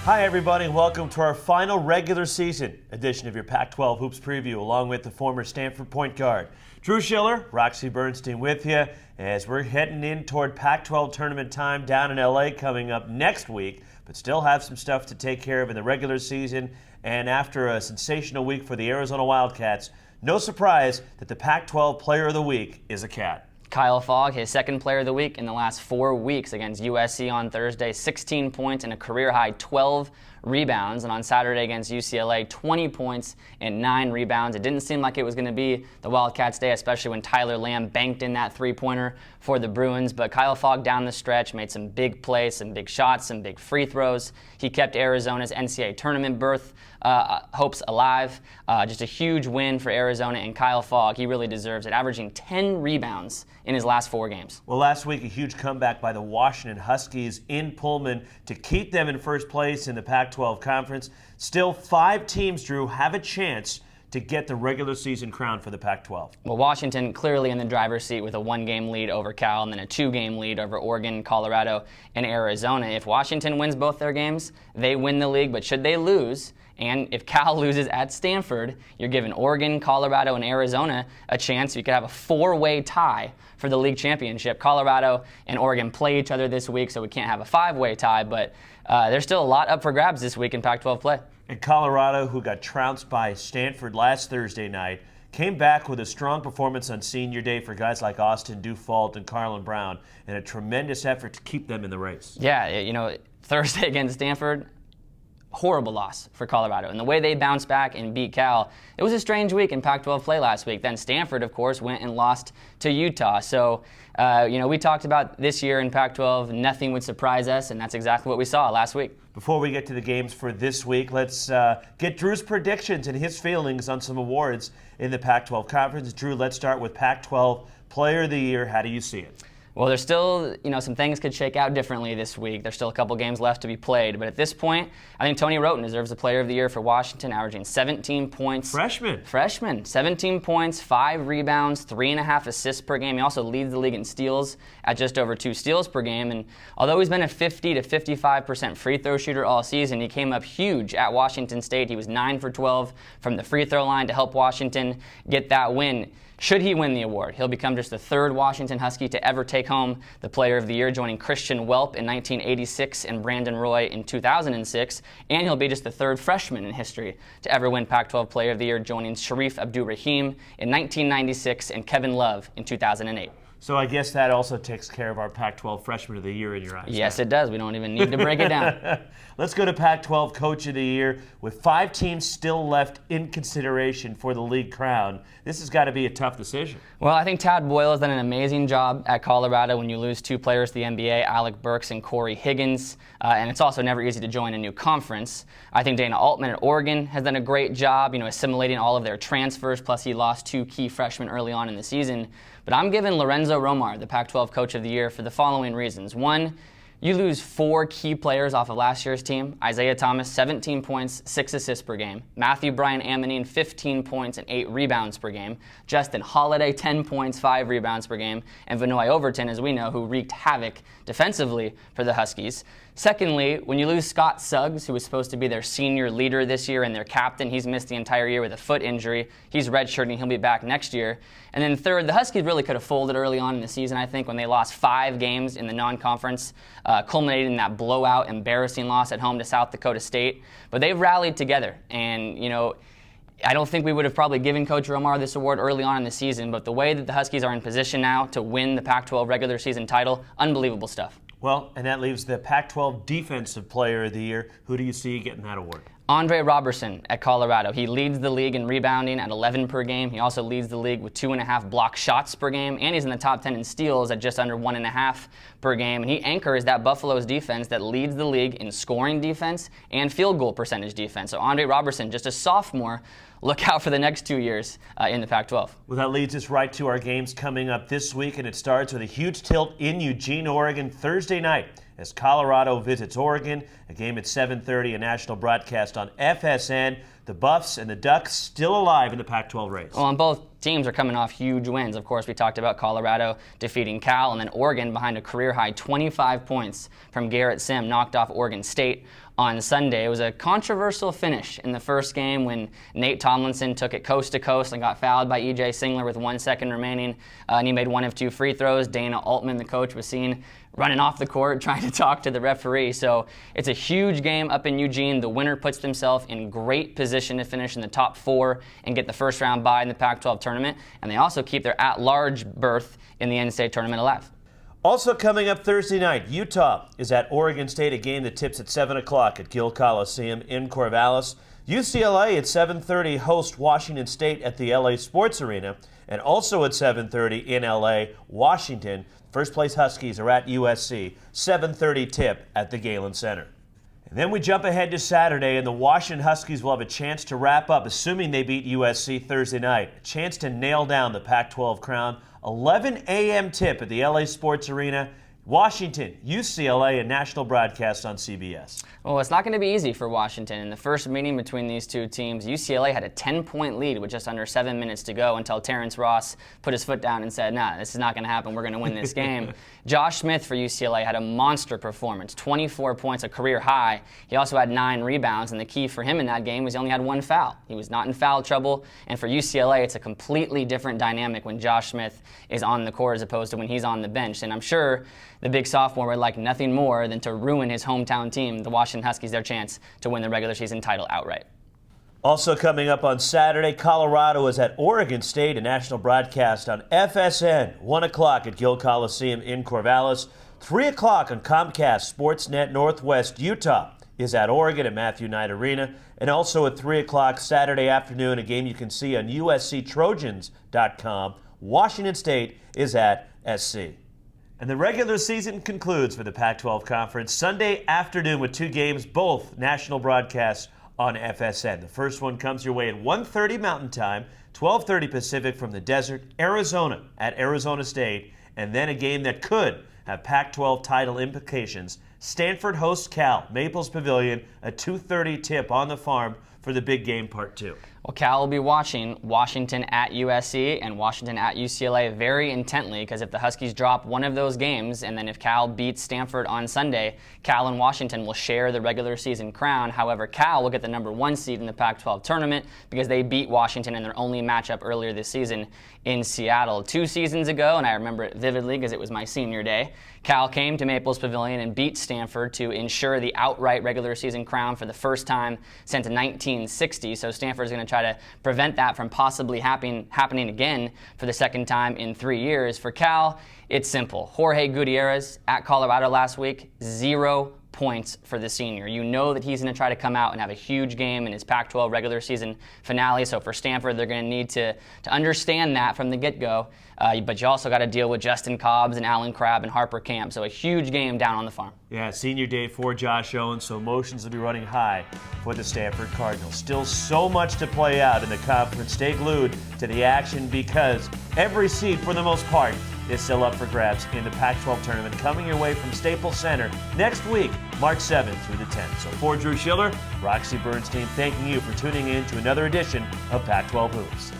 Hi, everybody, and welcome to our final regular season edition of your Pac-12 Hoops Preview, along with the former Stanford point guard, Drew Schiller, Roxy Bernstein with you, as we're heading in toward Pac-12 tournament time down in L.A. coming up next week, but still have some stuff to take care of in the regular season. And after a sensational week for the Arizona Wildcats, no surprise that the Pac-12 Player of the Week is a Cat. Kyle Fogg, his second player of the week in the last 4 weeks against USC on Thursday, 16 points and a career-high 12 rebounds. And on Saturday against UCLA, 20 points and 9 rebounds. It didn't seem like it was going to be the Wildcats' day, especially when Tyler Lamb banked in that three-pointer for the Bruins. But Kyle Fogg down the stretch made some big plays, some big shots, some big free throws. He kept Arizona's NCAA tournament berth hopes alive. Just a huge win for Arizona, and Kyle Fogg, he really deserves it, averaging 10 rebounds in his last 4 games. Well, last week, a huge comeback by the Washington Huskies in Pullman to keep them in first place in the Pac-12 Conference. Still, 5 teams, Drew, have a chance to get the regular season crown for the Pac-12. Well, Washington clearly in the driver's seat with a 1-game lead over Cal and then a 2-game lead over Oregon, Colorado, and Arizona. If Washington wins both their games, they win the league, but should they lose, and if Cal loses at Stanford, you're giving Oregon, Colorado, and Arizona a chance. You could have a 4-way tie for the league championship. Colorado and Oregon play each other this week, so we can't have a 5-way tie, but there's still a lot up for grabs this week in Pac-12 play. And Colorado, who got trounced by Stanford last Thursday night, came back with a strong performance on senior day for guys like Austin Dufault and Carlin Brown, and a tremendous effort to keep them in the race. Yeah, Thursday against Stanford, horrible loss for Colorado. And the way they bounced back and beat Cal, it was a strange week in Pac-12 play last week. Then Stanford, of course, went and lost to Utah. So, we talked about this year in Pac-12, nothing would surprise us, and that's exactly what we saw last week. Before we get to the games for this week, let's get Drew's predictions and his feelings on some awards in the Pac-12 Conference. Drew, let's start with Pac-12 Player of the Year. How do you see it? Well, there's still, some things could shake out differently this week. There's still a couple games left to be played. But at this point, I think Tony Wroten deserves the Player of the Year for Washington, averaging 17 points. Freshman. 17 points, 5 rebounds, 3.5 assists per game. He also leads the league in steals at just over 2 steals per game. And although he's been a 50 to 55% free throw shooter all season, he came up huge at Washington State. He was 9 for 12 from the free throw line to help Washington get that win. Should he win the award, he'll become just the 3rd Washington Husky to ever take home the Player of the Year, joining Christian Welp in 1986 and Brandon Roy in 2006. And he'll be just the 3rd freshman in history to ever win Pac-12 Player of the Year, joining Sharif Abdur-Rahim in 1996 and Kevin Love in 2008. So I guess that also takes care of our Pac-12 Freshman of the Year in your eyes. Yes, it does. We don't even need to break it down. Let's go to Pac-12 Coach of the Year. With 5 teams still left in consideration for the league crown, this has got to be a tough decision. Well, I think Tad Boyle has done an amazing job at Colorado when you lose 2 players to the NBA, Alec Burks and Corey Higgins, and it's also never easy to join a new conference. I think Dana Altman at Oregon has done a great job, assimilating all of their transfers, plus he lost 2 key freshmen early on in the season. But I'm giving Lorenzo Romar the Pac-12 Coach of the Year for the following reasons. 1, you lose 4 key players off of last year's team. Isaiah Thomas, 17 points, 6 assists per game. Matthew Bryan Amanine, 15 points and 8 rebounds per game. Justin Holiday, 10 points, 5 rebounds per game. And Vanoy Overton, as we know, who wreaked havoc defensively for the Huskies. Secondly, when you lose Scott Suggs, who was supposed to be their senior leader this year and their captain, he's missed the entire year with a foot injury. He's redshirting. He'll be back next year. And then third, the Huskies really could have folded early on in the season, I think, when they lost 5 games in the non-conference, culminating in that blowout, embarrassing loss at home to South Dakota State. But they've rallied together. And, I don't think we would have probably given Coach Romar this award early on in the season, but the way that the Huskies are in position now to win the Pac-12 regular season title, unbelievable stuff. Well, and that leaves the Pac-12 Defensive Player of the Year. Who do you see getting that award? Andre Robertson at Colorado. He leads the league in rebounding at 11 per game. He also leads the league with 2.5 block shots per game, and he's in the top 10 in steals at just under 1.5 per game. And he anchors that Buffalo's defense that leads the league in scoring defense and field goal percentage defense. So Andre Robertson, just a sophomore, look out for the next 2 years in the Pac-12. Well, that leads us right to our games coming up this week, and it starts with a huge tilt in Eugene, Oregon, Thursday night as Colorado visits Oregon. A game at 7:30, a national broadcast on FSN. The Buffs and the Ducks still alive in the Pac-12 race. Well, and both teams are coming off huge wins. Of course, we talked about Colorado defeating Cal, and then Oregon behind a career-high 25 points from Garrett Sim knocked off Oregon State on Sunday. It was a controversial finish in the first game when Nate Tomlinson took it coast to coast and got fouled by E.J. Singler with 1 second remaining, and he made one of 2 free throws. Dana Altman, the coach, was seen running off the court trying to talk to the referee. So it's a huge game up in Eugene. The winner puts themselves in great position to finish in the top 4 and get the first round bye in the Pac-12 tournament, and they also keep their at-large berth in the NCAA tournament alive. Also coming up Thursday night, Utah is at Oregon State, a game that tips at 7 o'clock at Gill Coliseum in Corvallis. UCLA at 7:30 host Washington State at the LA Sports Arena, and also at 7:30 in LA, Washington. First place Huskies are at USC, 7:30 tip at the Galen Center. And then we jump ahead to Saturday, and the Washington Huskies will have a chance to wrap up, assuming they beat USC Thursday night. A chance to nail down the Pac-12 crown. 11 a.m. tip at the LA Sports Arena. Washington, UCLA, a national broadcast on CBS. Well, it's not going to be easy for Washington. In the first meeting between these two teams, UCLA had a 10-point lead with just under 7 minutes to go until Terrence Ross put his foot down and said, nah, this is not going to happen. We're going to win this game. Josh Smith for UCLA had a monster performance, 24 points, a career high. He also had 9 rebounds, and the key for him in that game was he only had 1 foul. He was not in foul trouble, and for UCLA, it's a completely different dynamic when Josh Smith is on the court as opposed to when he's on the bench. And I'm sure the big sophomore would like nothing more than to ruin his hometown team, the Washington Huskies, their chance to win the regular season title outright. Also coming up on Saturday, Colorado is at Oregon State, a national broadcast on FSN, 1 o'clock at Gill Coliseum in Corvallis, 3 o'clock on Comcast Sportsnet Northwest. Utah is at Oregon at Matthew Knight Arena, and also at 3 o'clock Saturday afternoon, a game you can see on USCTrojans.com. Washington State is at SC. And the regular season concludes for the Pac-12 Conference Sunday afternoon with 2 games, both national broadcasts on FSN. The first one comes your way at 1:30 Mountain Time, 12:30 Pacific from the desert, Arizona at Arizona State, and then a game that could have Pac-12 title implications. Stanford hosts Cal, Maples Pavilion, a 2:30 tip on the farm for the big game part 2. Well, Cal will be watching Washington at USC and Washington at UCLA very intently, because if the Huskies drop one of those games, and then if Cal beats Stanford on Sunday, Cal and Washington will share the regular season crown. However, Cal will get the number 1 seed in the Pac-12 tournament because they beat Washington in their only matchup earlier this season in Seattle. 2 seasons ago, and I remember it vividly because it was my senior day, Cal came to Maples Pavilion and beat Stanford to ensure the outright regular season crown for the first time since 1960. So Stanford is going to try to prevent that from possibly happening again for the second time in 3 years. For Cal, it's simple. Jorge Gutierrez at Colorado last week, 0 points for the senior. You know that he's going to try to come out and have a huge game in his Pac-12 regular season finale. So for Stanford, they're going to need to understand that from the get-go. But you also got to deal with Justin Cobbs and Alan Crabb and Harper Camp. So a huge game down on the farm. Yeah, senior day for Josh Owens, so emotions will be running high for the Stanford Cardinals. Still so much to play out in the conference. Stay glued to the action because every seed, for the most part, is still up for grabs in the Pac-12 tournament coming your way from Staples Center next week, March 7th through the 10th. So for Drew Schiller, Roxy Bernstein, thanking you for tuning in to another edition of Pac-12 Hoops.